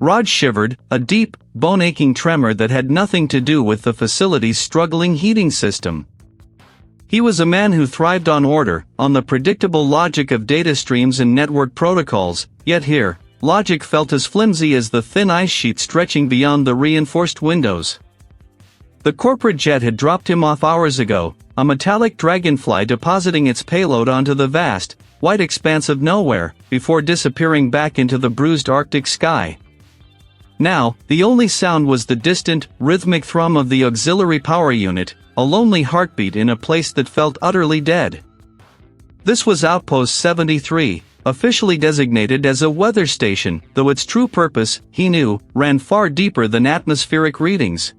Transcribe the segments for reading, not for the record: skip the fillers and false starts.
Raj shivered, a deep, bone-aching tremor that had nothing to do with the facility's struggling heating system. He was a man who thrived on order, on the predictable logic of data streams and network protocols, yet here, logic felt as flimsy as the thin ice sheet stretching beyond the reinforced windows. The corporate jet had dropped him off hours ago, a metallic dragonfly depositing its payload onto the vast, white expanse of nowhere, before disappearing back into the bruised Arctic sky. Now, the only sound was the distant, rhythmic thrum of the auxiliary power unit, a lonely heartbeat in a place that felt utterly dead. This was Outpost 73, officially designated as a weather station, though its true purpose, he knew, ran far deeper than atmospheric readings.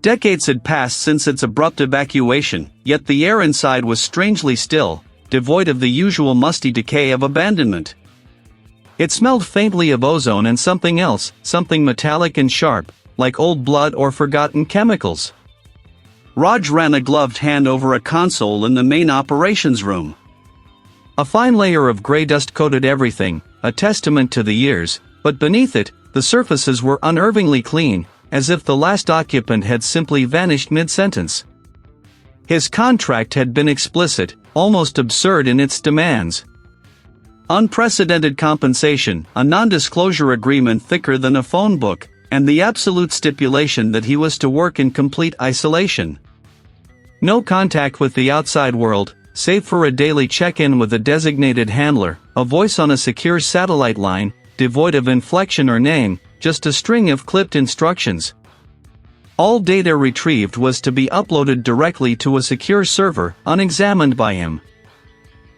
Decades had passed since its abrupt evacuation, yet the air inside was strangely still, devoid of the usual musty decay of abandonment. It smelled faintly of ozone and something else, something metallic and sharp, like old blood or forgotten chemicals. Raj ran a gloved hand over a console in the main operations room. A fine layer of gray dust coated everything, a testament to the years, but beneath it, the surfaces were unnervingly clean, as if the last occupant had simply vanished mid-sentence. His contract had been explicit, almost absurd in its demands. Unprecedented compensation, a non-disclosure agreement thicker than a phone book, and the absolute stipulation that he was to work in complete isolation. No contact with the outside world, save for a daily check-in with a designated handler, a voice on a secure satellite line, devoid of inflection or name, just a string of clipped instructions. All data retrieved was to be uploaded directly to a secure server, unexamined by him.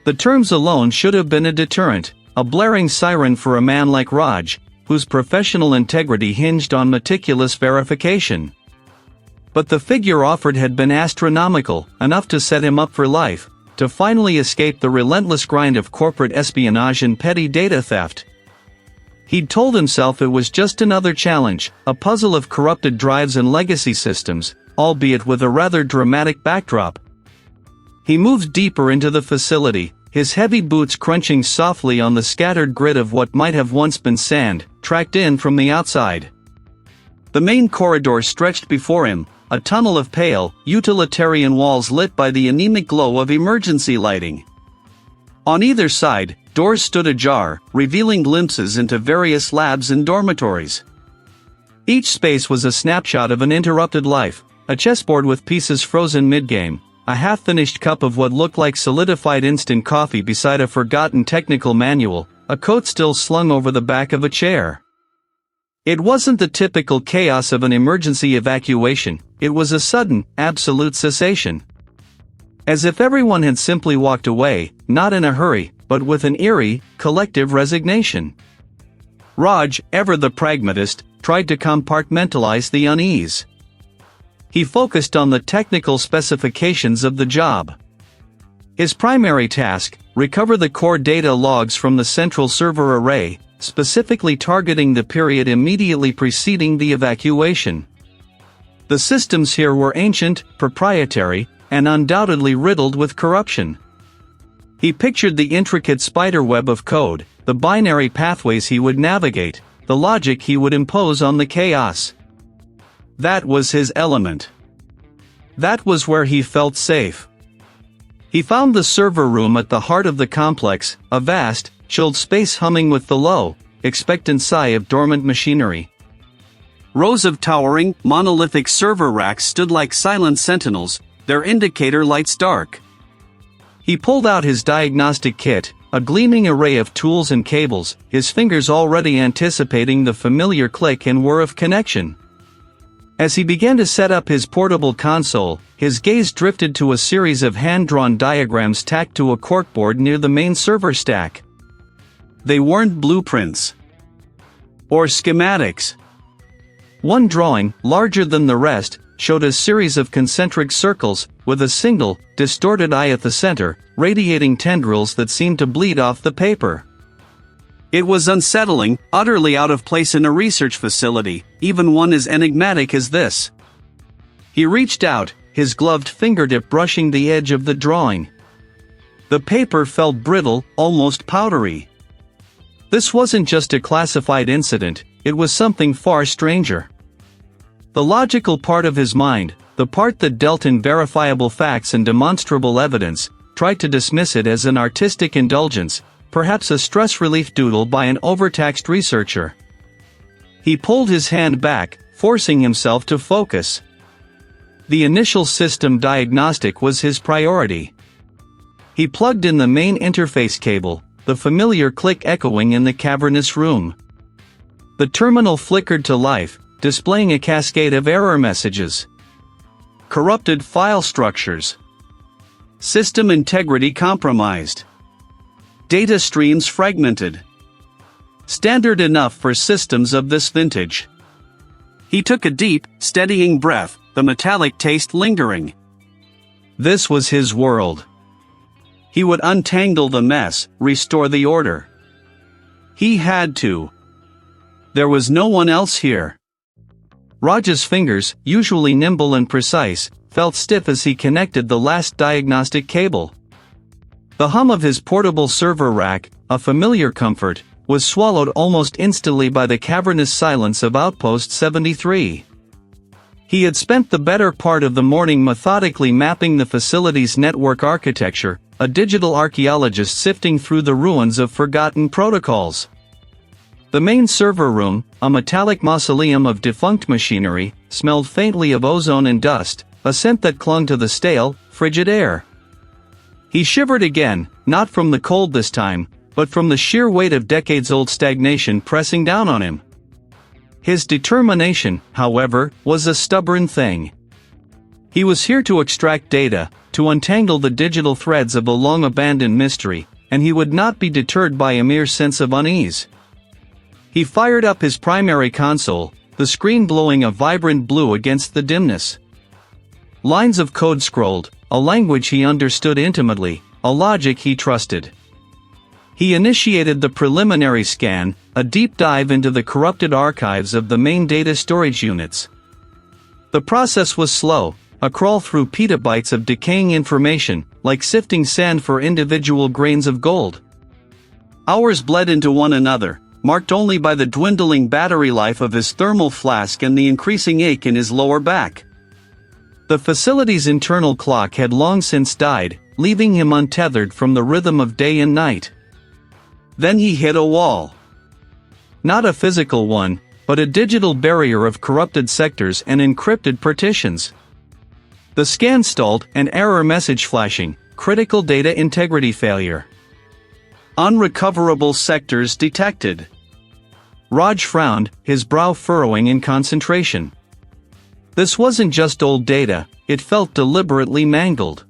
The terms alone should have been a deterrent, a blaring siren for a man like Raj, whose professional integrity hinged on meticulous verification. But the figure offered had been astronomical, enough to set him up for life, to finally escape the relentless grind of corporate espionage and petty data theft. He'd told himself it was just another challenge, a puzzle of corrupted drives and legacy systems, albeit with a rather dramatic backdrop. He moved deeper into the facility, his heavy boots crunching softly on the scattered grit of what might have once been sand, tracked in from the outside. The main corridor stretched before him, a tunnel of pale, utilitarian walls lit by the anemic glow of emergency lighting. On either side, doors stood ajar, revealing glimpses into various labs and dormitories. Each space was a snapshot of an interrupted life, a chessboard with pieces frozen mid-game, a half-finished cup of what looked like solidified instant coffee beside a forgotten technical manual, a coat still slung over the back of a chair. It wasn't the typical chaos of an emergency evacuation, it was a sudden, absolute cessation. As if everyone had simply walked away, not in a hurry, but with an eerie, collective resignation. Raj, ever the pragmatist, tried to compartmentalize the unease. He focused on the technical specifications of the job. His primary task, recover the core data logs from the central server array, specifically targeting the period immediately preceding the evacuation. The systems here were ancient, proprietary, and undoubtedly riddled with corruption. He pictured the intricate spiderweb of code, the binary pathways he would navigate, the logic he would impose on the chaos. That was his element. That was where he felt safe. He found the server room at the heart of the complex, a vast, chilled space humming with the low, expectant sigh of dormant machinery. Rows of towering, monolithic server racks stood like silent sentinels, their indicator lights dark. He pulled out his diagnostic kit, a gleaming array of tools and cables, his fingers already anticipating the familiar click and whir of connection. As he began to set up his portable console, his gaze drifted to a series of hand-drawn diagrams tacked to a corkboard near the main server stack. They weren't blueprints or schematics. One drawing, larger than the rest, showed a series of concentric circles, with a single, distorted eye at the center, radiating tendrils that seemed to bleed off the paper. It was unsettling, utterly out of place in a research facility, even one as enigmatic as this. He reached out, his gloved fingertip brushing the edge of the drawing. The paper felt brittle, almost powdery. This wasn't just a classified incident, it was something far stranger. The logical part of his mind, the part that dealt in verifiable facts and demonstrable evidence, tried to dismiss it as an artistic indulgence, perhaps a stress relief doodle by an overtaxed researcher. He pulled his hand back, forcing himself to focus. The initial system diagnostic was his priority. He plugged in the main interface cable, the familiar click echoing in the cavernous room. The terminal flickered to life, displaying a cascade of error messages. Corrupted file structures. System integrity compromised. Data streams fragmented. Standard enough for systems of this vintage. He took a deep, steadying breath, the metallic taste lingering. This was his world. He would untangle the mess, restore the order. He had to. There was no one else here. Raj's fingers, usually nimble and precise, felt stiff as he connected the last diagnostic cable. The hum of his portable server rack, a familiar comfort, was swallowed almost instantly by the cavernous silence of Outpost 73. He had spent the better part of the morning methodically mapping the facility's network architecture, a digital archaeologist sifting through the ruins of forgotten protocols. The main server room, a metallic mausoleum of defunct machinery, smelled faintly of ozone and dust, a scent that clung to the stale, frigid air. He shivered again, not from the cold this time, but from the sheer weight of decades-old stagnation pressing down on him. His determination, however, was a stubborn thing. He was here to extract data, to untangle the digital threads of a long-abandoned mystery, and he would not be deterred by a mere sense of unease. He fired up his primary console, the screen glowing a vibrant blue against the dimness. Lines of code scrolled, a language he understood intimately, a logic he trusted. He initiated the preliminary scan, a deep dive into the corrupted archives of the main data storage units. The process was slow, a crawl through petabytes of decaying information, like sifting sand for individual grains of gold. Hours bled into one another, marked only by the dwindling battery life of his thermal flask and the increasing ache in his lower back. The facility's internal clock had long since died, leaving him untethered from the rhythm of day and night. Then he hit a wall. Not a physical one, but a digital barrier of corrupted sectors and encrypted partitions. The scan stalled, an error message flashing, critical data integrity failure. Unrecoverable sectors detected. Raj frowned, his brow furrowing in concentration. This wasn't just old data, it felt deliberately mangled.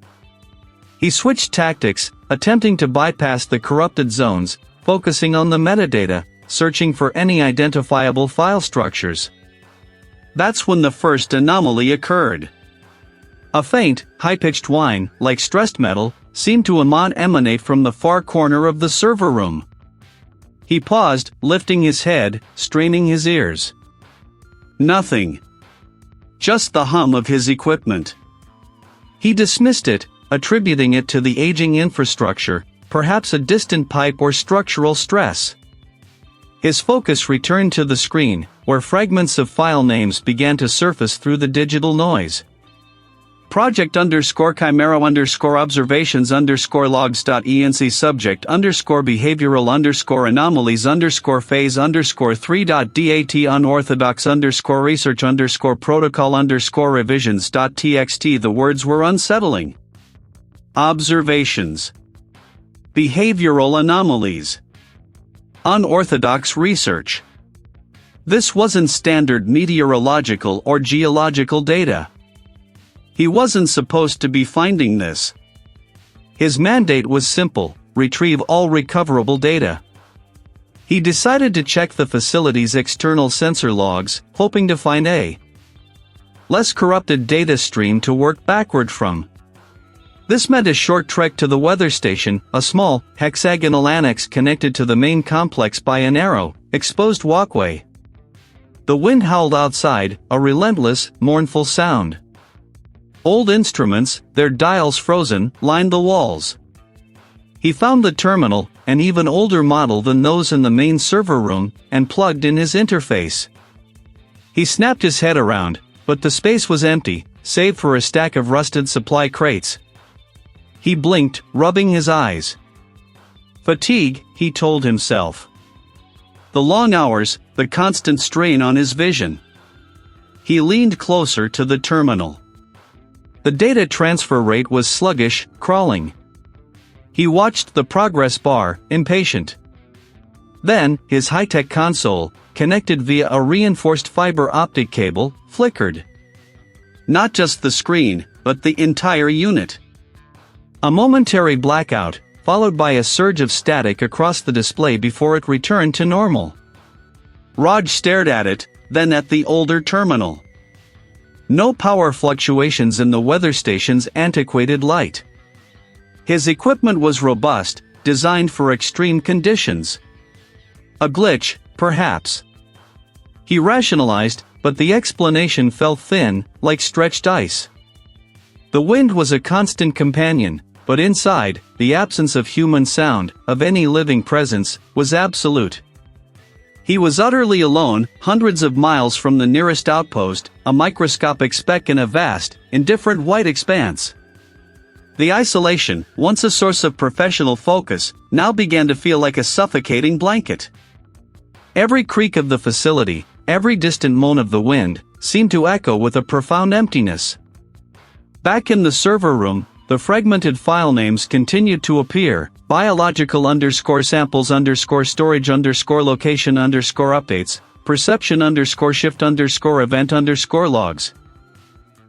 He switched tactics, attempting to bypass the corrupted zones, focusing on the metadata, searching for any identifiable file structures. That's when the first anomaly occurred. A faint, high-pitched whine, like stressed metal, seemed to emanate from the far corner of the server room. He paused, lifting his head, straining his ears. Nothing. Just the hum of his equipment. He dismissed it, attributing it to the aging infrastructure, perhaps a distant pipe or structural stress. His focus returned to the screen, where fragments of file names began to surface through the digital noise. Project_chimera_observations_logs.enc subject_behavioral_anomalies_phase_3.dat unorthodox_research_protocol_revisions.txt. The words were unsettling. Observations. Behavioral anomalies. Unorthodox research. This wasn't standard meteorological or geological data. He wasn't supposed to be finding this. His mandate was simple: retrieve all recoverable data. He decided to check the facility's external sensor logs, hoping to find a less corrupted data stream to work backward from. This meant a short trek to the weather station, a small, hexagonal annex connected to the main complex by a narrow, exposed walkway. The wind howled outside, a relentless, mournful sound. Old instruments, their dials frozen, lined the walls. He found the terminal, an even older model than those in the main server room, and plugged in his interface. He snapped his head around, but the space was empty, save for a stack of rusted supply crates. He blinked, rubbing his eyes. Fatigue, he told himself. The long hours, the constant strain on his vision. He leaned closer to the terminal. The data transfer rate was sluggish, crawling. He watched the progress bar, impatient. Then, his high-tech console, connected via a reinforced fiber optic cable, flickered. Not just the screen, but the entire unit. A momentary blackout, followed by a surge of static across the display before it returned to normal. Raj stared at it, then at the older terminal. No power fluctuations in the weather station's antiquated light. His equipment was robust, designed for extreme conditions. A glitch, perhaps. He rationalized, but the explanation fell thin, like stretched ice. The wind was a constant companion, but inside, the absence of human sound, of any living presence, was absolute. He was utterly alone, hundreds of miles from the nearest outpost, a microscopic speck in a vast, indifferent white expanse. The isolation, once a source of professional focus, now began to feel like a suffocating blanket. Every creak of the facility, every distant moan of the wind, seemed to echo with a profound emptiness. Back in the server room, the fragmented file names continued to appear, biological_sample_storage_location_updates, perception_shift_event_logs.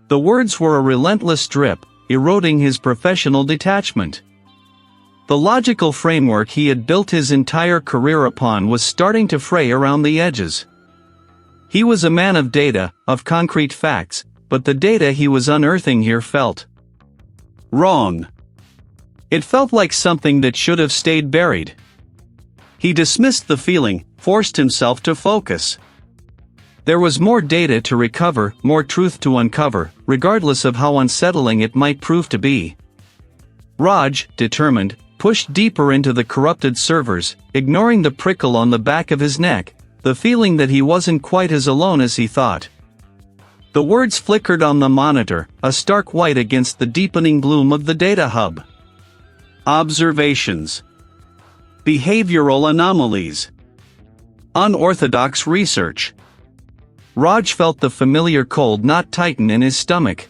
The words were a relentless drip, eroding his professional detachment. The logical framework he had built his entire career upon was starting to fray around the edges. He was a man of data, of concrete facts, but the data he was unearthing here felt wrong. It felt like something that should have stayed buried. He dismissed the feeling, forced himself to focus. There was more data to recover, more truth to uncover, regardless of how unsettling it might prove to be. Raj, determined, pushed deeper into the corrupted servers, ignoring the prickle on the back of his neck, the feeling that he wasn't quite as alone as he thought. The words flickered on the monitor, a stark white against the deepening gloom of the data hub. Observations. Behavioral anomalies. Unorthodox research. Raj felt the familiar cold knot tighten in his stomach.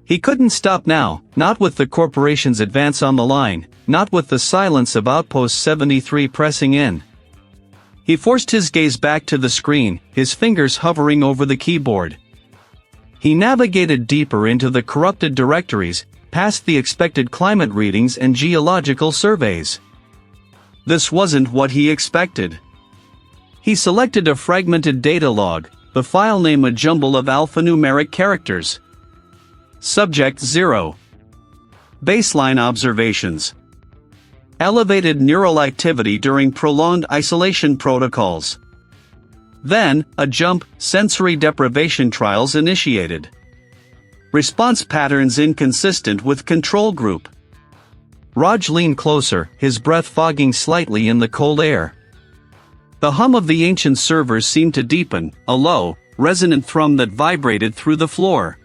He couldn't stop now, not with the corporation's advance on the line, not with the silence of Outpost 73 pressing in. He forced his gaze back to the screen, his fingers hovering over the keyboard. He navigated deeper into the corrupted directories, past the expected climate readings and geological surveys. This wasn't what he expected. He selected a fragmented data log, the file name a jumble of alphanumeric characters. Subject 0. Baseline observations. Elevated neural activity during prolonged isolation protocols. Then, a jump, sensory deprivation trials initiated. Response patterns inconsistent with control group. Raj leaned closer, his breath fogging slightly in the cold air. The hum of the ancient servers seemed to deepen, a low, resonant thrum that vibrated through the floor.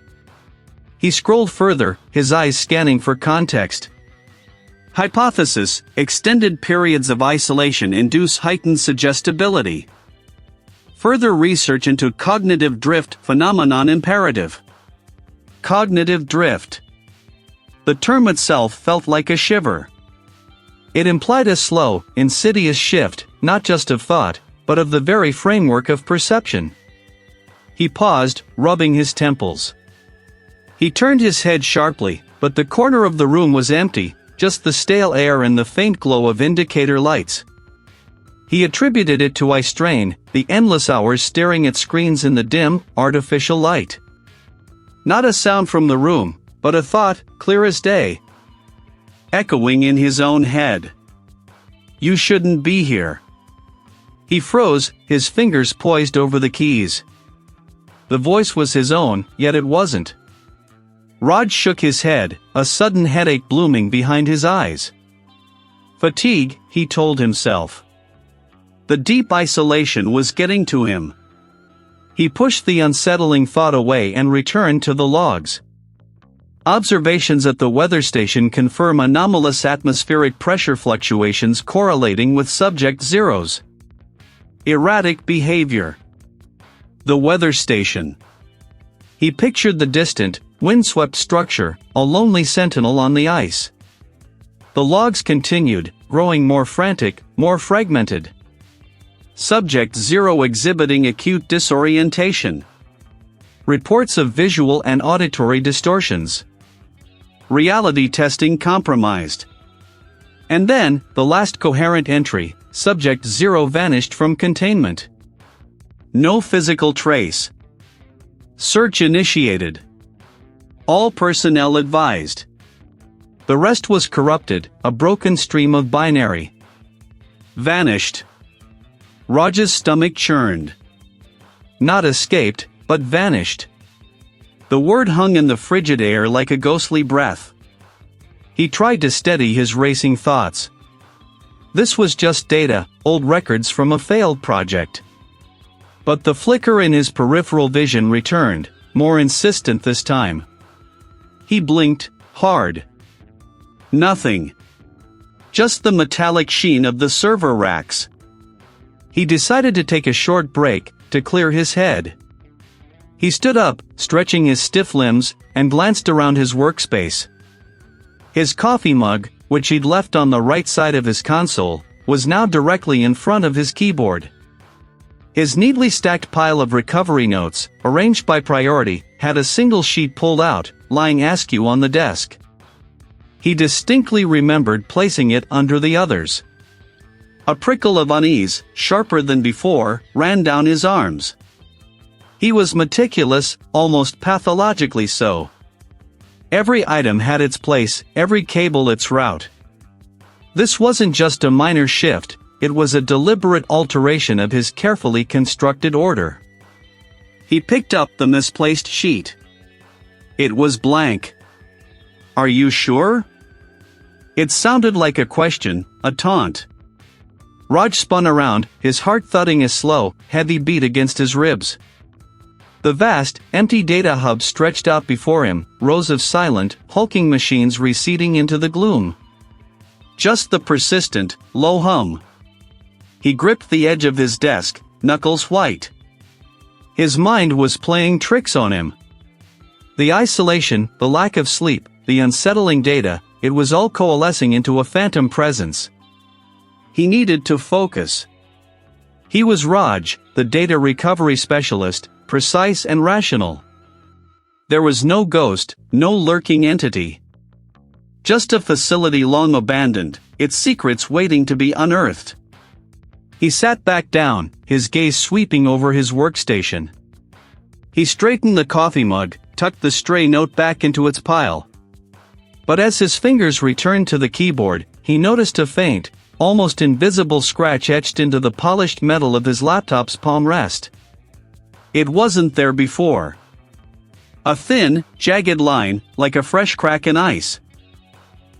He scrolled further, his eyes scanning for context. Hypothesis: extended periods of isolation induce heightened suggestibility. Further research into cognitive drift phenomenon imperative. Cognitive drift. The term itself felt like a shiver. It implied a slow, insidious shift, not just of thought, but of the very framework of perception. He paused, rubbing his temples. He turned his head sharply, but the corner of the room was empty, just the stale air and the faint glow of indicator lights. He attributed it to eye strain, the endless hours staring at screens in the dim, artificial light. Not a sound from the room, but a thought, clear as day, echoing in his own head. You shouldn't be here. He froze, his fingers poised over the keys. The voice was his own, yet it wasn't. Raj shook his head, a sudden headache blooming behind his eyes. Fatigue, he told himself. The deep isolation was getting to him. He pushed the unsettling thought away and returned to the logs. Observations at the weather station confirm anomalous atmospheric pressure fluctuations correlating with subject zeros. Erratic behavior. The weather station. He pictured the distant, windswept structure, a lonely sentinel on the ice. The logs continued, growing more frantic, more fragmented. Subject 0 exhibiting acute disorientation. Reports of visual and auditory distortions. Reality testing compromised. And then, the last coherent entry, Subject 0 vanished from containment. No physical trace. Search initiated. All personnel advised. The rest was corrupted, a broken stream of binary. Vanished. Raj's stomach churned. Not escaped, but vanished. The word hung in the frigid air like a ghostly breath. He tried to steady his racing thoughts. This was just data, old records from a failed project. But the flicker in his peripheral vision returned, more insistent this time. He blinked, hard. Nothing. Just the metallic sheen of the server racks. He decided to take a short break, to clear his head. He stood up, stretching his stiff limbs, and glanced around his workspace. His coffee mug, which he'd left on the right side of his console, was now directly in front of his keyboard. His neatly stacked pile of recovery notes, arranged by priority, had a single sheet pulled out, lying askew on the desk. He distinctly remembered placing it under the others. A prickle of unease, sharper than before, ran down his arms. He was meticulous, almost pathologically so. Every item had its place, every cable its route. This wasn't just a minor shift, it was a deliberate alteration of his carefully constructed order. He picked up the misplaced sheet. It was blank. "Are you sure?" It sounded like a question, a taunt. Raj spun around, his heart thudding a slow, heavy beat against his ribs. The vast, empty data hub stretched out before him, rows of silent, hulking machines receding into the gloom. Just the persistent, low hum. He gripped the edge of his desk, knuckles white. His mind was playing tricks on him. The isolation, the lack of sleep, the unsettling data, it was all coalescing into a phantom presence. He needed to focus. He was Raj, the data recovery specialist, precise and rational. There was no ghost, no lurking entity. Just a facility long abandoned, its secrets waiting to be unearthed. He sat back down, his gaze sweeping over his workstation. He straightened the coffee mug, tucked the stray note back into its pile. But as his fingers returned to the keyboard, he noticed a faint, almost invisible scratch etched into the polished metal of his laptop's palm rest. It wasn't there before. A thin, jagged line, like a fresh crack in ice.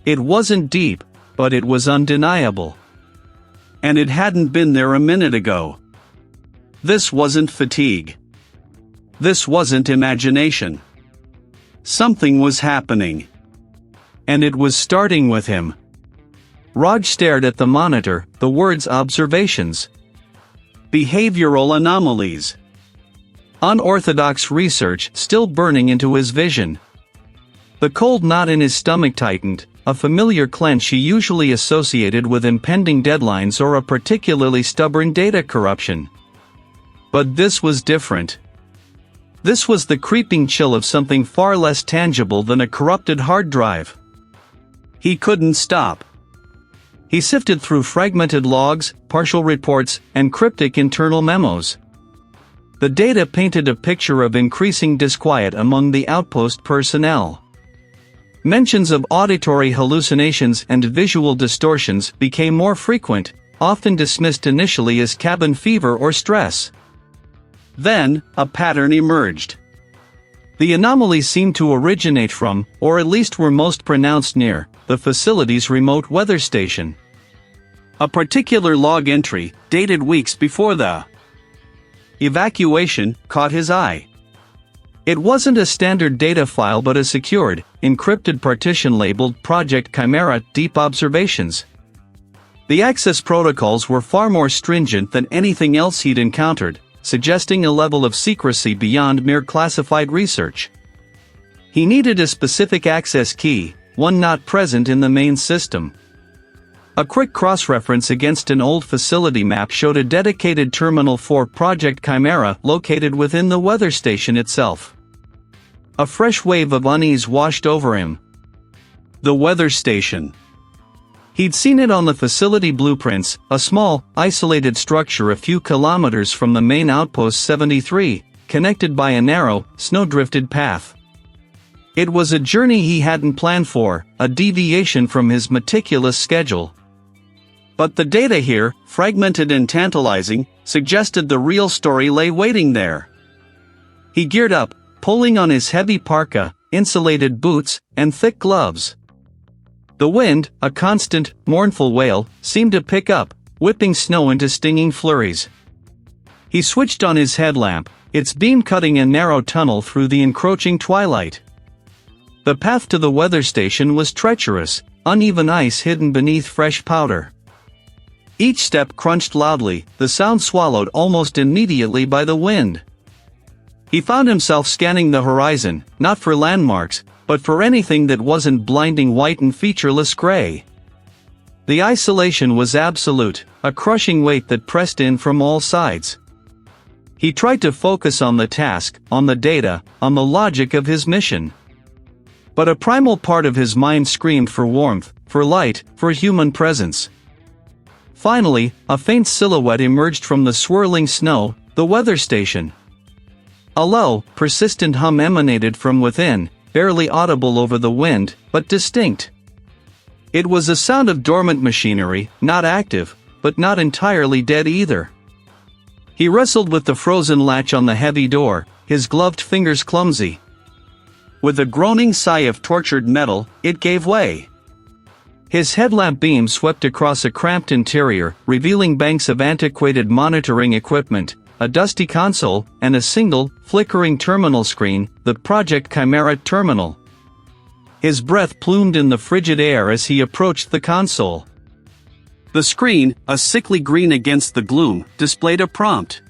It wasn't deep, but it was undeniable. And it hadn't been there a minute ago. This wasn't fatigue. This wasn't imagination. Something was happening. And it was starting with him. Raj stared at the monitor, the words observations. Behavioral anomalies. Unorthodox research still burning into his vision. The cold knot in his stomach tightened, a familiar clench he usually associated with impending deadlines or a particularly stubborn data corruption. But this was different. This was the creeping chill of something far less tangible than a corrupted hard drive. He couldn't stop. He sifted through fragmented logs, partial reports, and cryptic internal memos. The data painted a picture of increasing disquiet among the Outpost personnel. Mentions of auditory hallucinations and visual distortions became more frequent, often dismissed initially as cabin fever or stress. Then, a pattern emerged. The anomalies seemed to originate from, or at least were most pronounced near, the facility's remote weather station. A particular log entry, dated weeks before the evacuation, caught his eye. It wasn't a standard data file but a secured, encrypted partition labeled Project Chimera Deep Observations. The access protocols were far more stringent than anything else he'd encountered, suggesting a level of secrecy beyond mere classified research. He needed a specific access key, one not present in the main system. A quick cross-reference against an old facility map showed a dedicated terminal for Project Chimera located within the weather station itself. A fresh wave of unease washed over him. The weather station. He'd seen it on the facility blueprints, a small, isolated structure a few kilometers from the main Outpost 73, connected by a narrow, snow-drifted path. It was a journey he hadn't planned for, a deviation from his meticulous schedule. But the data here, fragmented and tantalizing, suggested the real story lay waiting there. He geared up, pulling on his heavy parka, insulated boots, and thick gloves. The wind, a constant, mournful wail, seemed to pick up, whipping snow into stinging flurries. He switched on his headlamp, its beam cutting a narrow tunnel through the encroaching twilight. The path to the weather station was treacherous, uneven ice hidden beneath fresh powder. Each step crunched loudly, the sound swallowed almost immediately by the wind. He found himself scanning the horizon, not for landmarks, but for anything that wasn't blinding white and featureless gray. The isolation was absolute, a crushing weight that pressed in from all sides. He tried to focus on the task, on the data, on the logic of his mission. But a primal part of his mind screamed for warmth, for light, for human presence. Finally, a faint silhouette emerged from the swirling snow, the weather station. A low, persistent hum emanated from within, barely audible over the wind, but distinct. It was a sound of dormant machinery, not active, but not entirely dead either. He wrestled with the frozen latch on the heavy door, his gloved fingers clumsy. With a groaning sigh of tortured metal, it gave way. His headlamp beam swept across a cramped interior, revealing banks of antiquated monitoring equipment, a dusty console, and a single, flickering terminal screen, the Project Chimera terminal. His breath plumed in the frigid air as he approached the console. The screen, a sickly green against the gloom, displayed a prompt.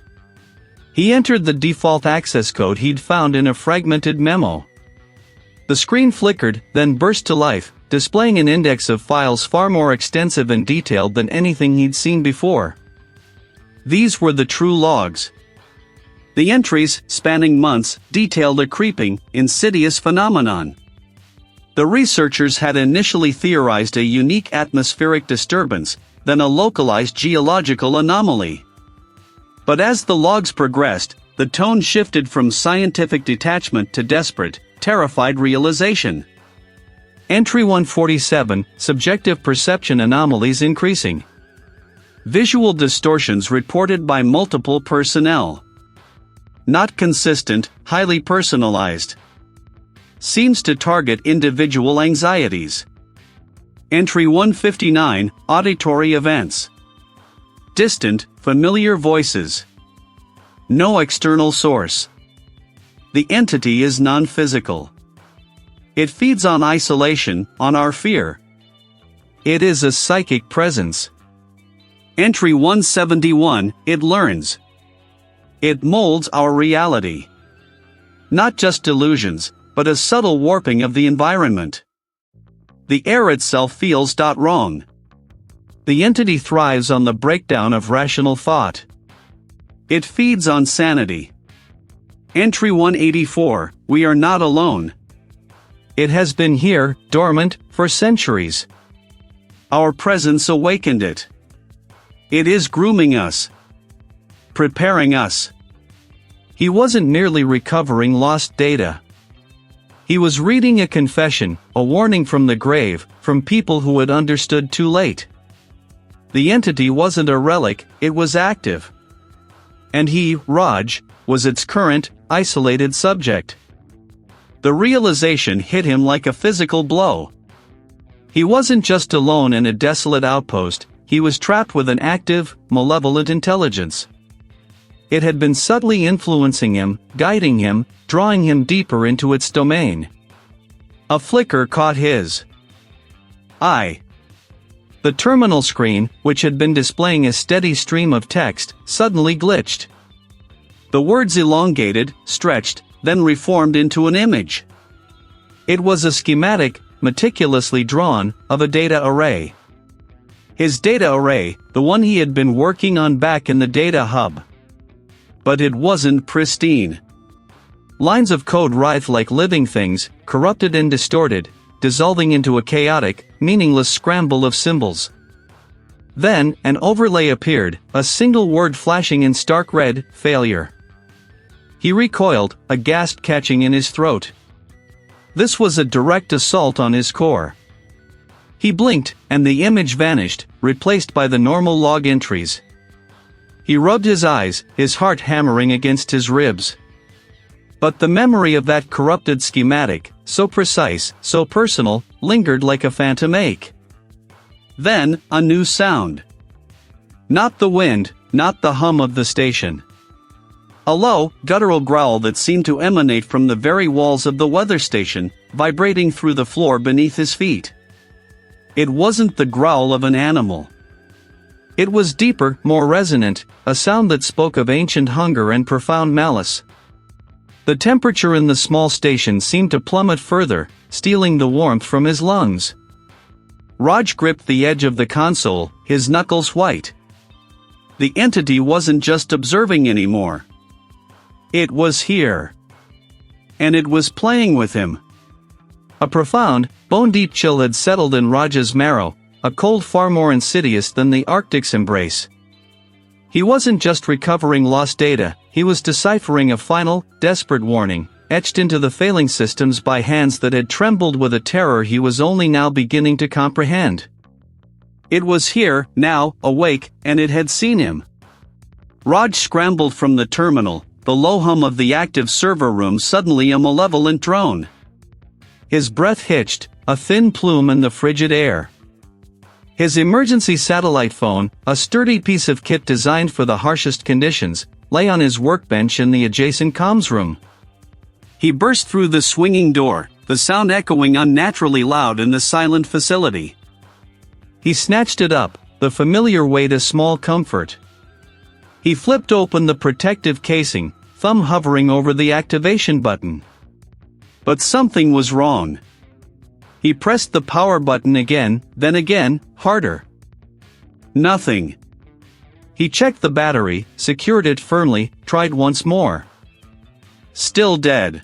He entered the default access code he'd found in a fragmented memo. The screen flickered, then burst to life, displaying an index of files far more extensive and detailed than anything he'd seen before. These were the true logs. The entries, spanning months, detailed a creeping, insidious phenomenon. The researchers had initially theorized a unique atmospheric disturbance, then a localized geological anomaly. But as the logs progressed, the tone shifted from scientific detachment to desperate, terrified realization. Entry 147, subjective perception anomalies increasing. Visual distortions reported by multiple personnel. Not consistent, highly personalized. Seems to target individual anxieties. Entry 159, auditory events. Distant, familiar voices. No external source. The entity is non-physical. It feeds on isolation, on our fear. It is a psychic presence. Entry 171, it learns. It molds our reality. Not just delusions, but a subtle warping of the environment. The air itself feels wrong. The entity thrives on the breakdown of rational thought. It feeds on sanity. Entry 184, we are not alone. It has been here, dormant, for centuries. Our presence awakened it. It is grooming us. Preparing us. He wasn't merely recovering lost data. He was reading a confession, a warning from the grave, from people who had understood too late. The entity wasn't a relic, it was active. And he, Raj, was its current, isolated subject. The realization hit him like a physical blow. He wasn't just alone in a desolate outpost, he was trapped with an active, malevolent intelligence. It had been subtly influencing him, guiding him, drawing him deeper into its domain. A flicker caught his eye. The terminal screen, which had been displaying a steady stream of text, suddenly glitched. The words elongated, stretched, then reformed into an image. It was a schematic, meticulously drawn, of a data array. His data array, the one he had been working on back in the data hub. But it wasn't pristine. Lines of code writhed like living things, corrupted and distorted, dissolving into a chaotic, meaningless scramble of symbols. Then, an overlay appeared, a single word flashing in stark red: failure. He recoiled, a gasp catching in his throat. This was a direct assault on his core. He blinked, and the image vanished, replaced by the normal log entries. He rubbed his eyes, his heart hammering against his ribs. But the memory of that corrupted schematic, so precise, so personal, lingered like a phantom ache. Then, a new sound. Not the wind, not the hum of the station. A low, guttural growl that seemed to emanate from the very walls of the weather station, vibrating through the floor beneath his feet. It wasn't the growl of an animal. It was deeper, more resonant, a sound that spoke of ancient hunger and profound malice. The temperature in the small station seemed to plummet further, stealing the warmth from his lungs. Raj gripped the edge of the console, his knuckles white. The entity wasn't just observing anymore. It was here. And it was playing with him. A profound, bone-deep chill had settled in Raj's marrow, a cold far more insidious than the Arctic's embrace. He wasn't just recovering lost data, he was deciphering a final, desperate warning, etched into the failing systems by hands that had trembled with a terror he was only now beginning to comprehend. It was here, now, awake, and it had seen him. Raj scrambled from the terminal, the low hum of the active server room suddenly a malevolent drone. His breath hitched, a thin plume in the frigid air. His emergency satellite phone, a sturdy piece of kit designed for the harshest conditions, lay on his workbench in the adjacent comms room. He burst through the swinging door, the sound echoing unnaturally loud in the silent facility. He snatched it up, the familiar weight a small comfort. He flipped open the protective casing, thumb hovering over the activation button. But something was wrong. He pressed the power button again, then again, harder. Nothing. He checked the battery, secured it firmly, tried once more. Still dead.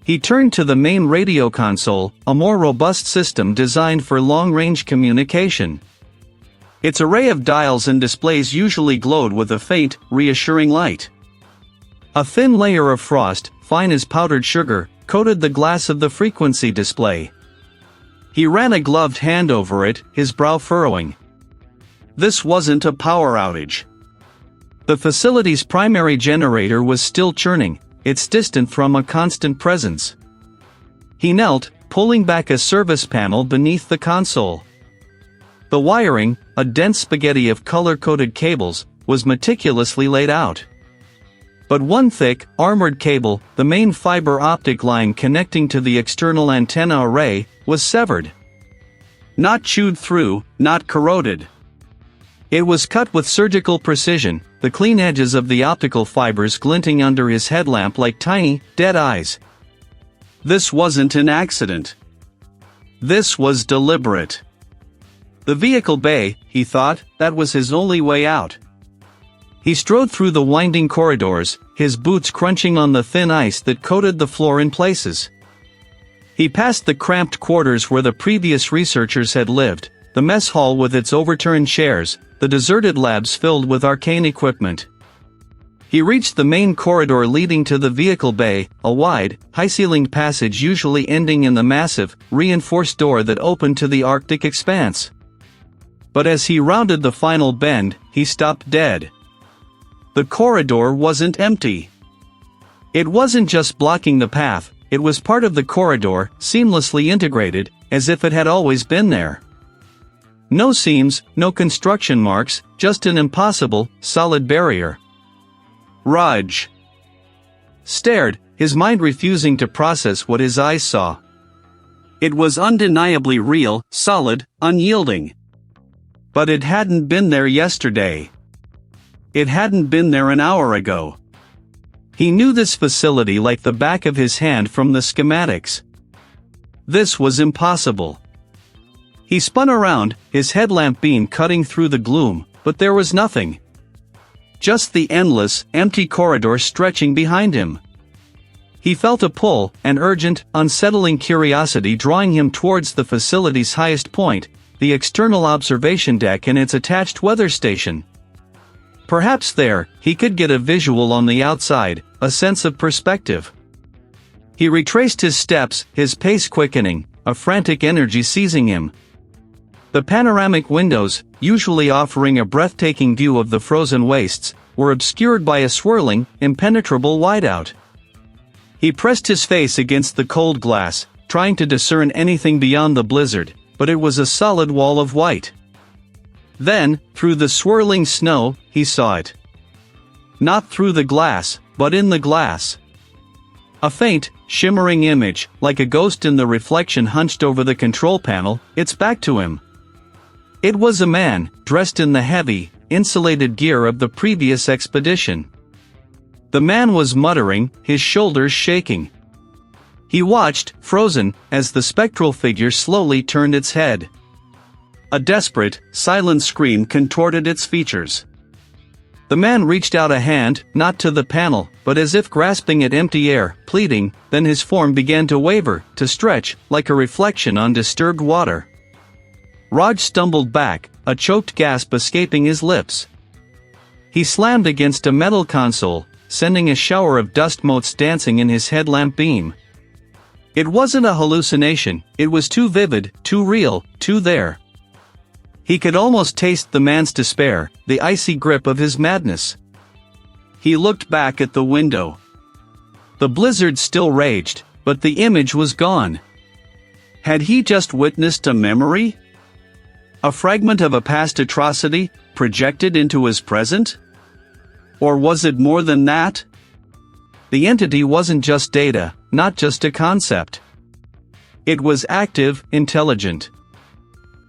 He turned to the main radio console, a more robust system designed for long-range communication. Its array of dials and displays usually glowed with a faint, reassuring light. A thin layer of frost, fine as powdered sugar, coated the glass of the frequency display. He ran a gloved hand over it, his brow furrowing. This wasn't a power outage. The facility's primary generator was still churning, its distant from a constant presence. He knelt, pulling back a service panel beneath the console. The wiring, a dense spaghetti of color-coded cables, was meticulously laid out. But one thick, armored cable, the main fiber optic line connecting to the external antenna array, was severed. Not chewed through, not corroded. It was cut with surgical precision, the clean edges of the optical fibers glinting under his headlamp like tiny, dead eyes. This wasn't an accident. This was deliberate. The vehicle bay, he thought, that was his only way out. He strode through the winding corridors, his boots crunching on the thin ice that coated the floor in places. He passed the cramped quarters where the previous researchers had lived, the mess hall with its overturned chairs, the deserted labs filled with arcane equipment. He reached the main corridor leading to the vehicle bay, a wide, high-ceilinged passage usually ending in the massive, reinforced door that opened to the Arctic expanse. But as he rounded the final bend, he stopped dead. The corridor wasn't empty. It wasn't just blocking the path, it was part of the corridor, seamlessly integrated, as if it had always been there. No seams, no construction marks, just an impossible, solid barrier. Raj stared, his mind refusing to process what his eyes saw. It was undeniably real, solid, unyielding. But it hadn't been there yesterday. It hadn't been there an hour ago. He knew this facility like the back of his hand from the schematics. This was impossible. He spun around, his headlamp beam cutting through the gloom, but there was nothing. Just the endless, empty corridor stretching behind him. He felt a pull, an urgent, unsettling curiosity drawing him towards the facility's highest point, the external observation deck and its attached weather station. Perhaps there, he could get a visual on the outside, a sense of perspective. He retraced his steps, his pace quickening, a frantic energy seizing him. The panoramic windows, usually offering a breathtaking view of the frozen wastes, were obscured by a swirling, impenetrable whiteout. He pressed his face against the cold glass, trying to discern anything beyond the blizzard, but it was a solid wall of white. Then, through the swirling snow, he saw it. Not through the glass, but in the glass. A faint, shimmering image, like a ghost in the reflection hunched over the control panel, its back to him. It was a man, dressed in the heavy, insulated gear of the previous expedition. The man was muttering, his shoulders shaking. He watched, frozen, as the spectral figure slowly turned its head. A desperate, silent scream contorted its features. The man reached out a hand, not to the panel, but as if grasping at empty air, pleading, then his form began to waver, to stretch, like a reflection on disturbed water. Raj stumbled back, a choked gasp escaping his lips. He slammed against a metal console, sending a shower of dust motes dancing in his headlamp beam. It wasn't a hallucination, it was too vivid, too real, too there. He could almost taste the man's despair, the icy grip of his madness. He looked back at the window. The blizzard still raged, but the image was gone. Had he just witnessed a memory? A fragment of a past atrocity, projected into his present? Or was it more than that? The entity wasn't just data, not just a concept. It was active, intelligent.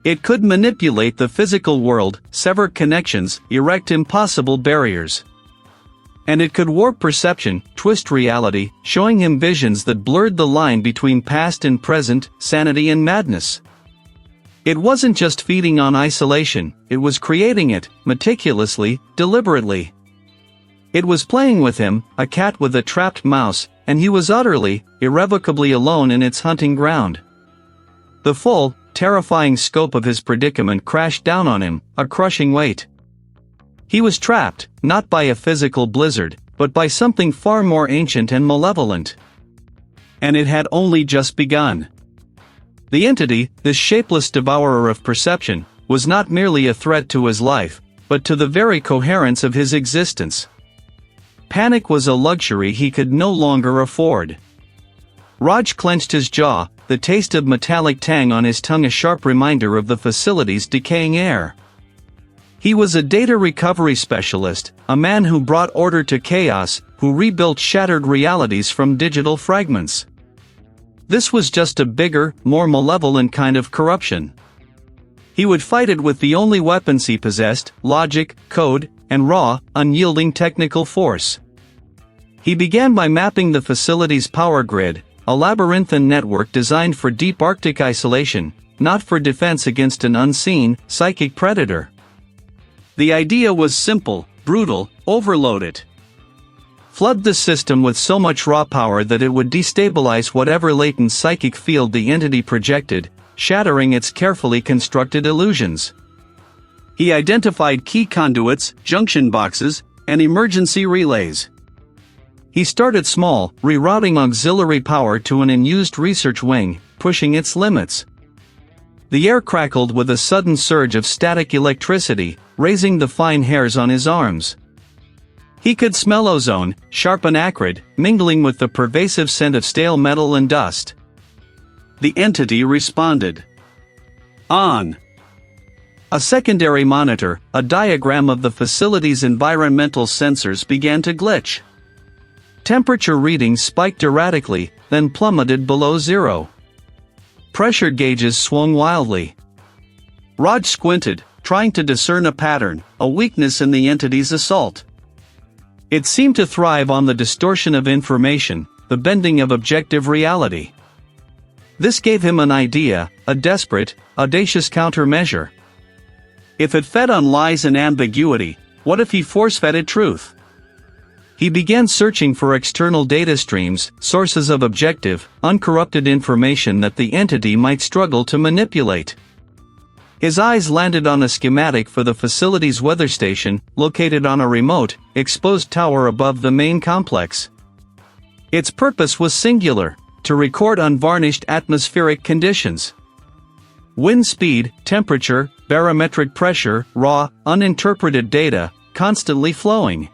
It could manipulate the physical world, sever connections, erect impossible barriers. And it could warp perception, twist reality, showing him visions that blurred the line between past and present, sanity and madness. It wasn't just feeding on isolation, it was creating it, meticulously, deliberately. It was playing with him, a cat with a trapped mouse, and he was utterly, irrevocably alone in its hunting ground. The full, terrifying scope of his predicament crashed down on him, a crushing weight. He was trapped, not by a physical blizzard, but by something far more ancient and malevolent. And it had only just begun. The entity, this shapeless devourer of perception, was not merely a threat to his life, but to the very coherence of his existence. Panic was a luxury he could no longer afford. Raj clenched his jaw, the taste of metallic tang on his tongue a sharp reminder of the facility's decaying air. He was a data recovery specialist, a man who brought order to chaos, who rebuilt shattered realities from digital fragments. This was just a bigger, more malevolent kind of corruption. He would fight it with the only weapons he possessed, logic, code, and raw, unyielding technical force. He began by mapping the facility's power grid, a labyrinthine network designed for deep Arctic isolation, not for defense against an unseen, psychic predator. The idea was simple, brutal: overload it. Flood the system with so much raw power that it would destabilize whatever latent psychic field the entity projected, shattering its carefully constructed illusions. He identified key conduits, junction boxes, and emergency relays. He started small, rerouting auxiliary power to an unused research wing, pushing its limits. The air crackled with a sudden surge of static electricity, raising the fine hairs on his arms. He could smell ozone, sharp and acrid, mingling with the pervasive scent of stale metal and dust. The entity responded. On. A secondary monitor, a diagram of the facility's environmental sensors, began to glitch. Temperature readings spiked erratically, then plummeted below zero. Pressure gauges swung wildly. Raj squinted, trying to discern a pattern, a weakness in the entity's assault. It seemed to thrive on the distortion of information, the bending of objective reality. This gave him an idea, a desperate, audacious countermeasure. If it fed on lies and ambiguity, what if he force-fed it truth? He began searching for external data streams, sources of objective, uncorrupted information that the entity might struggle to manipulate. His eyes landed on a schematic for the facility's weather station, located on a remote, exposed tower above the main complex. Its purpose was singular: to record unvarnished atmospheric conditions. Wind speed, temperature, barometric pressure, raw, uninterpreted data, constantly flowing.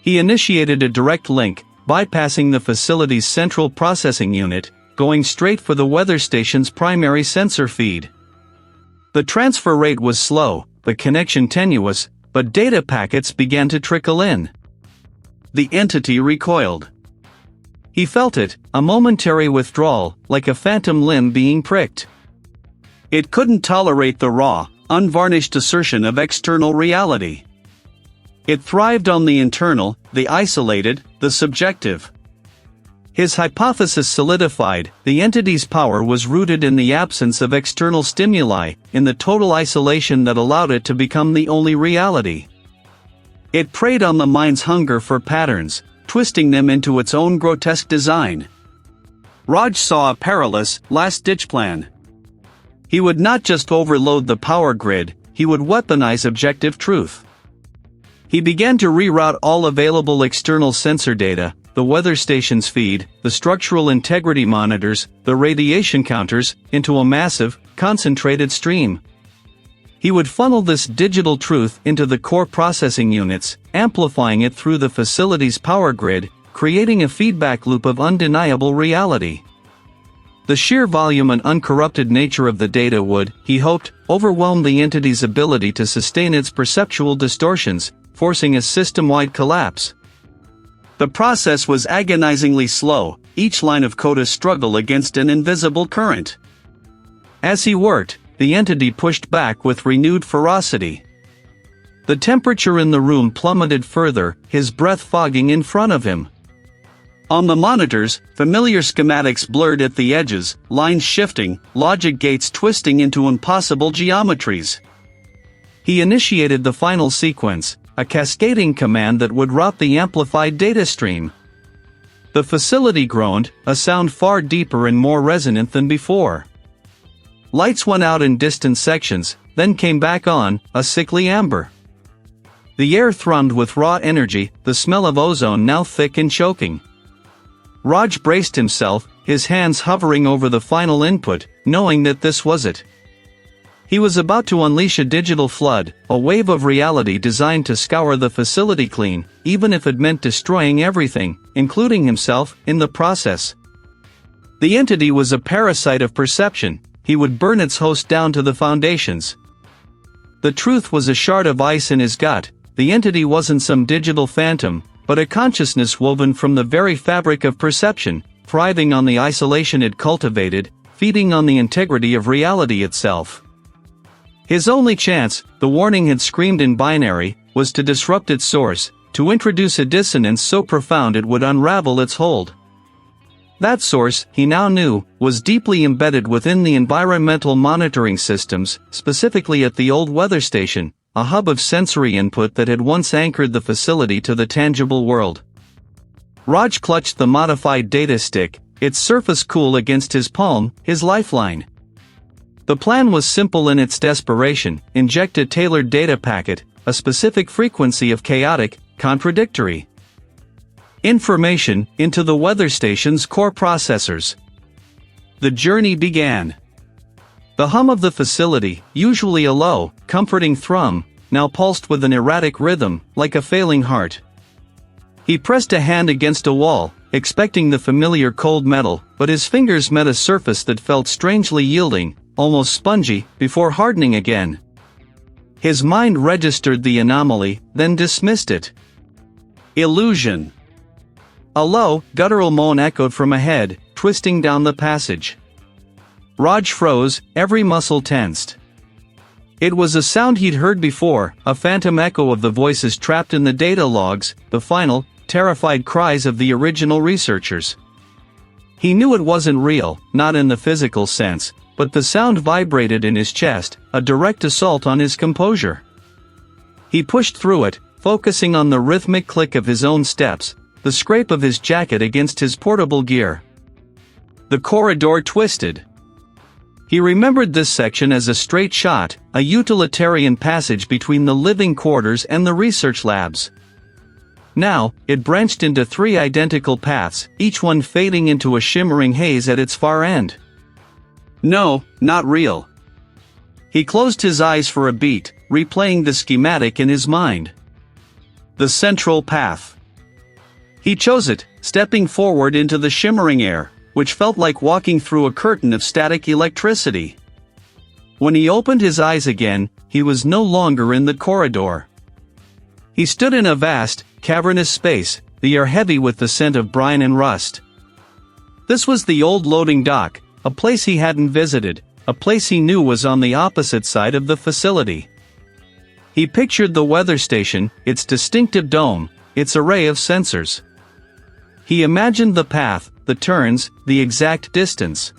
He initiated a direct link, bypassing the facility's central processing unit, going straight for the weather station's primary sensor feed. The transfer rate was slow, the connection tenuous, but data packets began to trickle in. The entity recoiled. He felt it, a momentary withdrawal, like a phantom limb being pricked. It couldn't tolerate the raw, unvarnished assertion of external reality. It thrived on the internal, the isolated, the subjective. His hypothesis solidified: the entity's power was rooted in the absence of external stimuli, in the total isolation that allowed it to become the only reality. It preyed on the mind's hunger for patterns, twisting them into its own grotesque design. Raj saw a perilous, last-ditch plan. He would not just overload the power grid, he would weaponize objective truth. He began to reroute all available external sensor data, the weather station's feed, the structural integrity monitors, the radiation counters, into a massive, concentrated stream. He would funnel this digital truth into the core processing units, amplifying it through the facility's power grid, creating a feedback loop of undeniable reality. The sheer volume and uncorrupted nature of the data would, he hoped, overwhelm the entity's ability to sustain its perceptual distortions, forcing a system-wide collapse. The process was agonizingly slow, each line of code a struggle against an invisible current. As he worked, the entity pushed back with renewed ferocity. The temperature in the room plummeted further, his breath fogging in front of him. On the monitors, familiar schematics blurred at the edges, lines shifting, logic gates twisting into impossible geometries. He initiated the final sequence, a cascading command that would route the amplified data stream. The facility groaned, a sound far deeper and more resonant than before. Lights went out in distant sections, then came back on, a sickly amber. The air thrummed with raw energy, the smell of ozone now thick and choking. Raj braced himself, his hands hovering over the final input, knowing that this was it. He was about to unleash a digital flood, a wave of reality designed to scour the facility clean, even if it meant destroying everything, including himself, in the process. The entity was a parasite of perception. He would burn its host down to the foundations. The truth was a shard of ice in his gut. The entity wasn't some digital phantom, but a consciousness woven from the very fabric of perception, thriving on the isolation it cultivated, feeding on the integrity of reality itself. His only chance, the warning had screamed in binary, was to disrupt its source, to introduce a dissonance so profound it would unravel its hold. That source, he now knew, was deeply embedded within the environmental monitoring systems, specifically at the old weather station, a hub of sensory input that had once anchored the facility to the tangible world. Raj clutched the modified data stick, its surface cool against his palm, his lifeline. The plan was simple in its desperation: inject a tailored data packet, a specific frequency of chaotic, contradictory information, into the weather station's core processors. The journey began. The hum of the facility, usually a low, comforting thrum, now pulsed with an erratic rhythm, like a failing heart. He pressed a hand against a wall, expecting the familiar cold metal, but his fingers met a surface that felt strangely yielding, almost spongy, before hardening again. His mind registered the anomaly, then dismissed it. Illusion. A low, guttural moan echoed from ahead, twisting down the passage. Raj froze, every muscle tensed. It was a sound he'd heard before, a phantom echo of the voices trapped in the data logs, the final, terrified cries of the original researchers. He knew it wasn't real, not in the physical sense, but the sound vibrated in his chest, a direct assault on his composure. He pushed through it, focusing on the rhythmic click of his own steps, the scrape of his jacket against his portable gear. The corridor twisted. He remembered this section as a straight shot, a utilitarian passage between the living quarters and the research labs. Now, it branched into 3 identical paths, each one fading into a shimmering haze at its far end. No, not real. He closed his eyes for a beat, replaying the schematic in his mind. The central path. He chose it, stepping forward into the shimmering air, which felt like walking through a curtain of static electricity. When he opened his eyes again, he was no longer in the corridor. He stood in a vast, cavernous space, the air heavy with the scent of brine and rust. This was the old loading dock, a place he hadn't visited, a place he knew was on the opposite side of the facility. He pictured the weather station, its distinctive dome, its array of sensors. He imagined the path, the turns, the exact distance.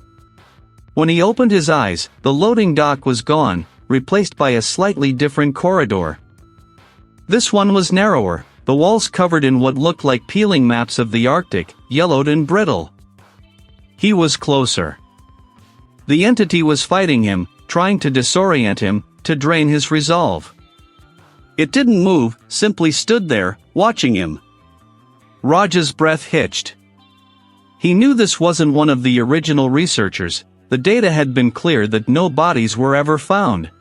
When he opened his eyes, the loading dock was gone, replaced by a slightly different corridor. This one was narrower, the walls covered in what looked like peeling maps of the Arctic, yellowed and brittle. He was closer. The entity was fighting him, trying to disorient him, to drain his resolve. It didn't move, simply stood there, watching him. Raj's breath hitched. He knew this wasn't one of the original researchers. The data had been clear that no bodies were ever found.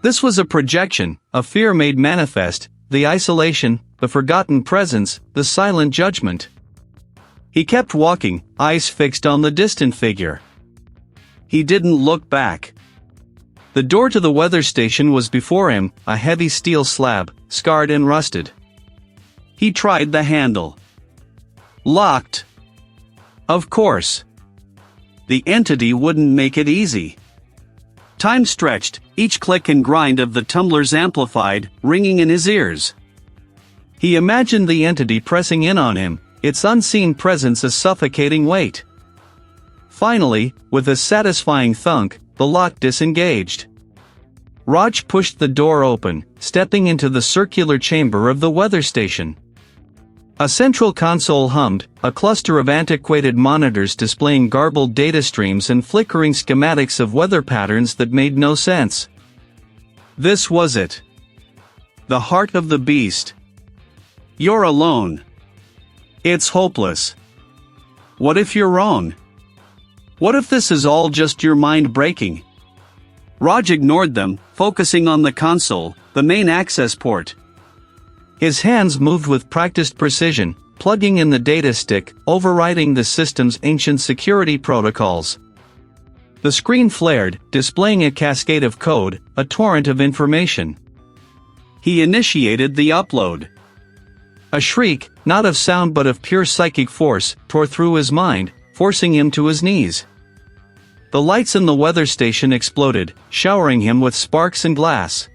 This was a projection, a fear made manifest, the isolation, the forgotten presence, the silent judgment. He kept walking, eyes fixed on the distant figure. He didn't look back. The door to the weather station was before him, a heavy steel slab, scarred and rusted. He tried the handle. Locked. Of course. The entity wouldn't make it easy. Time stretched, each click and grind of the tumblers amplified, ringing in his ears. He imagined the entity pressing in on him, its unseen presence a suffocating weight. Finally, with a satisfying thunk, the lock disengaged. Raj pushed the door open, stepping into the circular chamber of the weather station. A central console hummed, a cluster of antiquated monitors displaying garbled data streams and flickering schematics of weather patterns that made no sense. This was it. The heart of the beast. You're alone. It's hopeless. What if you're wrong? What if this is all just your mind breaking? Raj ignored them, focusing on the console, the main access port. His hands moved with practiced precision, plugging in the data stick, overriding the system's ancient security protocols. The screen flared, displaying a cascade of code, a torrent of information. He initiated the upload. A shriek, not of sound but of pure psychic force, tore through his mind, forcing him to his knees. The lights in the weather station exploded, showering him with sparks and glass.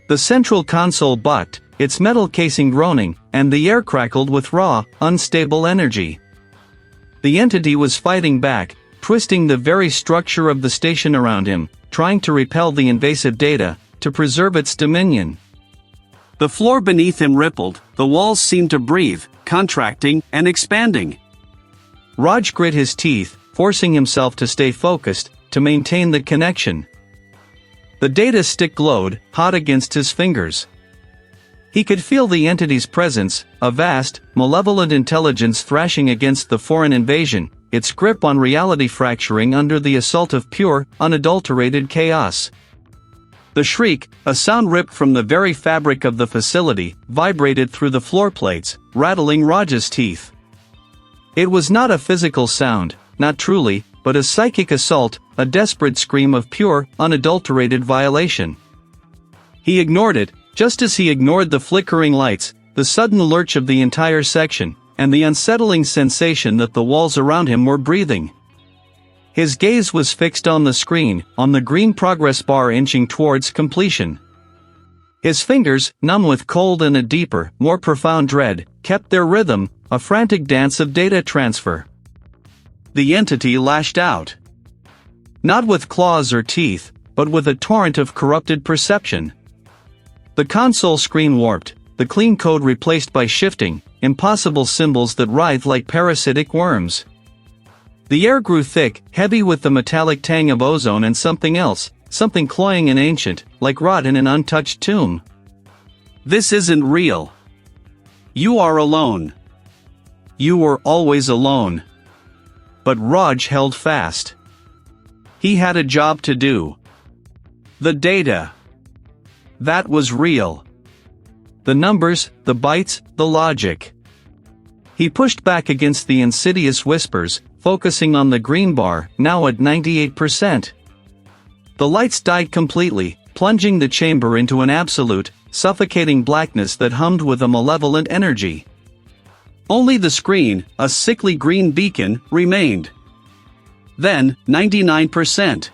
The central console bucked, its metal casing groaning, and the air crackled with raw, unstable energy. The entity was fighting back, twisting the very structure of the station around him, trying to repel the invasive data, to preserve its dominion. The floor beneath him rippled, the walls seemed to breathe, contracting and expanding. Raj grit his teeth, forcing himself to stay focused, to maintain the connection. The data stick glowed, hot against his fingers. He could feel the entity's presence, a vast, malevolent intelligence thrashing against the foreign invasion, its grip on reality fracturing under the assault of pure, unadulterated chaos. The shriek, a sound ripped from the very fabric of the facility, vibrated through the floor plates, rattling Raj's teeth. It was not a physical sound, not truly, but a psychic assault, a desperate scream of pure, unadulterated violation. He ignored it, just as he ignored the flickering lights, the sudden lurch of the entire section, and the unsettling sensation that the walls around him were breathing. His gaze was fixed on the screen, on the green progress bar inching towards completion. His fingers, numb with cold and a deeper, more profound dread, kept their rhythm, a frantic dance of data transfer. The entity lashed out. Not with claws or teeth, but with a torrent of corrupted perception. The console screen warped, the clean code replaced by shifting, impossible symbols that writhed like parasitic worms. The air grew thick, heavy with the metallic tang of ozone and something else, something cloying and ancient, like rot in an untouched tomb. This isn't real. You are alone. You were always alone. But Raj held fast. He had a job to do. The data. That was real. The numbers, the bytes, the logic. He pushed back against the insidious whispers, focusing on the green bar, now at 98%. The lights died completely, plunging the chamber into an absolute, suffocating blackness that hummed with a malevolent energy. Only the screen, a sickly green beacon, remained. Then, 99%.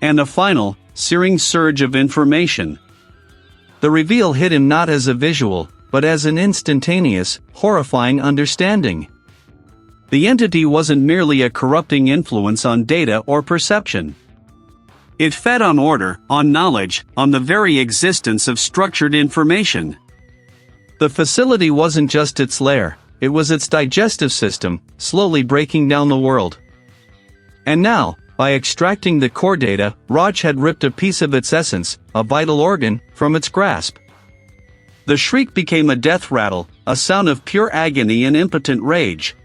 And a final, searing surge of information. The reveal hit him not as a visual, but as an instantaneous, horrifying understanding. The entity wasn't merely a corrupting influence on data or perception. It fed on order, on knowledge, on the very existence of structured information. The facility wasn't just its lair, it was its digestive system, slowly breaking down the world. And now, by extracting the core data, Raj had ripped a piece of its essence, a vital organ, from its grasp. The shriek became a death rattle, a sound of pure agony and impotent rage.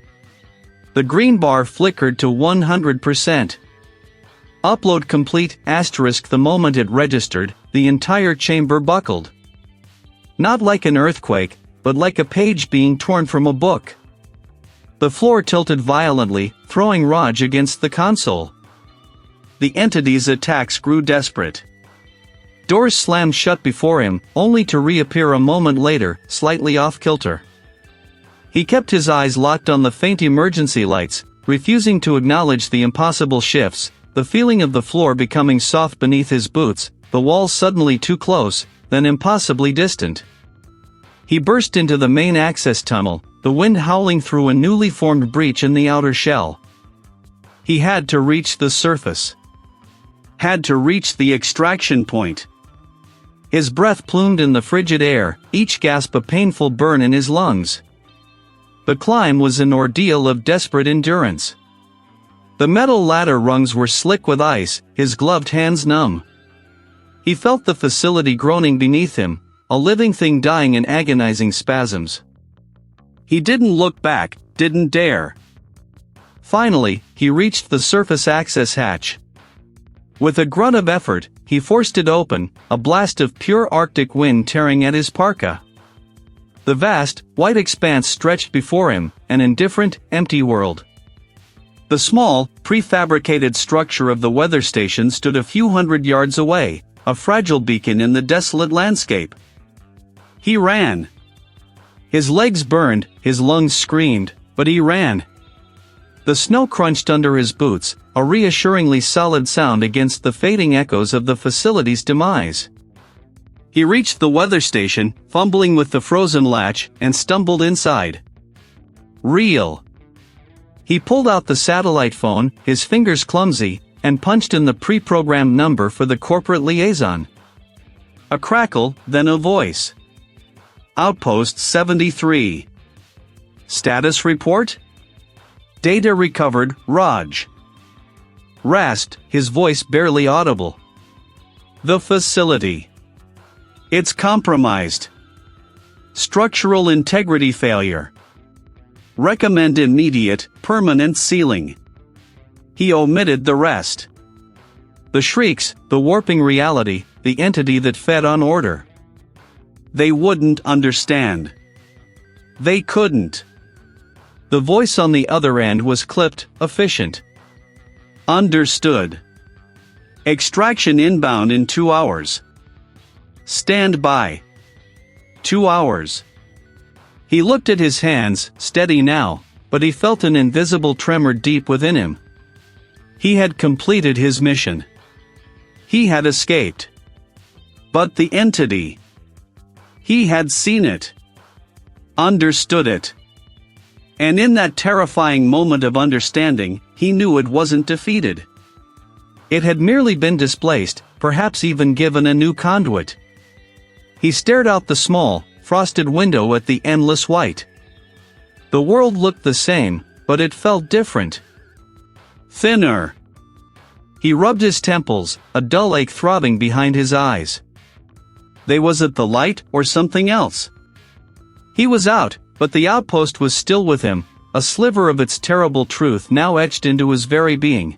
The green bar flickered to 100%. Upload complete, asterisk. The moment it registered, the entire chamber buckled. Not like an earthquake, but like a page being torn from a book. The floor tilted violently, throwing Raj against the console. The entity's attacks grew desperate. Doors slammed shut before him, only to reappear a moment later, slightly off-kilter. He kept his eyes locked on the faint emergency lights, refusing to acknowledge the impossible shifts, the feeling of the floor becoming soft beneath his boots, the walls suddenly too close, then impossibly distant. He burst into the main access tunnel, the wind howling through a newly formed breach in the outer shell. He had to reach the surface. Had to reach the extraction point. His breath plumed in the frigid air, each gasp a painful burn in his lungs. The climb was an ordeal of desperate endurance. The metal ladder rungs were slick with ice, his gloved hands numb. He felt the facility groaning beneath him, a living thing dying in agonizing spasms. He didn't look back, didn't dare. Finally, he reached the surface access hatch. With a grunt of effort, he forced it open, a blast of pure Arctic wind tearing at his parka. The vast, white expanse stretched before him, an indifferent, empty world. The small, prefabricated structure of the weather station stood a few hundred yards away, a fragile beacon in the desolate landscape. He ran. His legs burned, his lungs screamed, but he ran. The snow crunched under his boots, a reassuringly solid sound against the fading echoes of the facility's demise. He reached the weather station, fumbling with the frozen latch, and stumbled inside. Real. He pulled out the satellite phone, his fingers clumsy, and punched in the pre-programmed number for the corporate liaison. A crackle, then a voice. Outpost 73. Status report? Data recovered, Raj. Rasped, his voice barely audible. The facility. It's compromised. Structural integrity failure. Recommend immediate, permanent sealing. He omitted the rest. The shrieks, the warping reality, the entity that fed on order. They wouldn't understand. They couldn't. The voice on the other end was clipped, efficient. Understood. Extraction inbound in 2 hours. Stand by. 2 hours. He looked at his hands, steady now, but he felt an invisible tremor deep within him. He had completed his mission. He had escaped. But the entity. He had seen it. Understood it. And in that terrifying moment of understanding, he knew it wasn't defeated. It had merely been displaced, perhaps even given a new conduit. He stared out the small, frosted window at the endless white. The world looked the same, but it felt different. Thinner. He rubbed his temples, a dull ache throbbing behind his eyes. Was it the light, or something else? He was out, but the outpost was still with him, a sliver of its terrible truth now etched into his very being.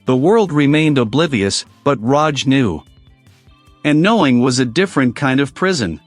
The world remained oblivious, but Raj knew. And knowing was a different kind of prison.